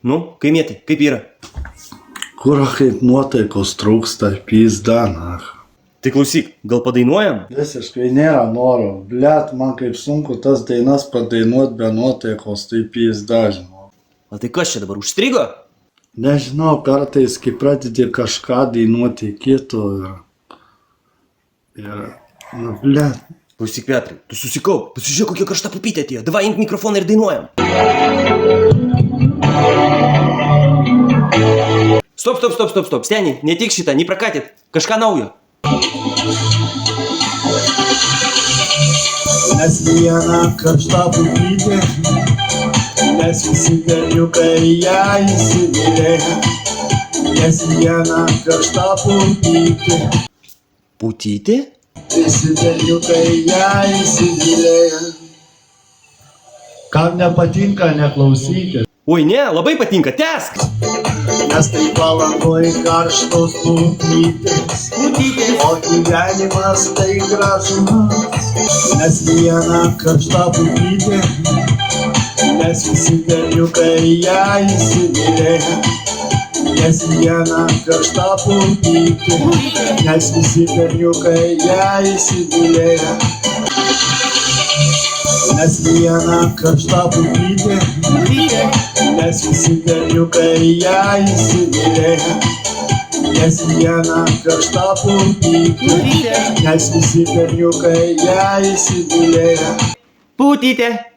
Nu, kaimėtai, kaip yra? Kur kaip nuotaikos trūksta, pizda, Tai klausyk, gal padainuojam? Visiškai nėra noro. Blet, man kaip sunku tas dainas padainuot be nuotaikos, tai pizda, žinau. O tai kas čia dabar, užstrigo? Nežinau, kartais, kai pradedi kažką dainuoti kito ir blet. Klausyk, Petrai, tu susikaup, pasižiūrėk, kokia karšta pupytė atėjo. Davai, imk mikrofoną ir dainuojam. Stop, seniai, ne tik šitą, neprakatit, kažką naujo. Nes viena karšta pupytė, nes visi berniukai ją įsimylėjo. Nes viena karšta pupytė, Putytė? visi berniukai ją įsimylėjo. Kam nepatinka, neklausykit. Oi ne, labai patinka, tęsk! Nes tai Palangoj karštos pupytės, o gyvenimas tai gražumas. Nes viena karšta pupytė, nes visi berniukai ją įsimylėjo. Nes viena karšta pupytė, nes visi berniukai ją įsimylėjo. Nes viena karšta pupytė, nes visi berniukai ją įsimylėjo. Nes viena karšta pupytė, nes visi berniukai ją įsimylėjo. Putytė!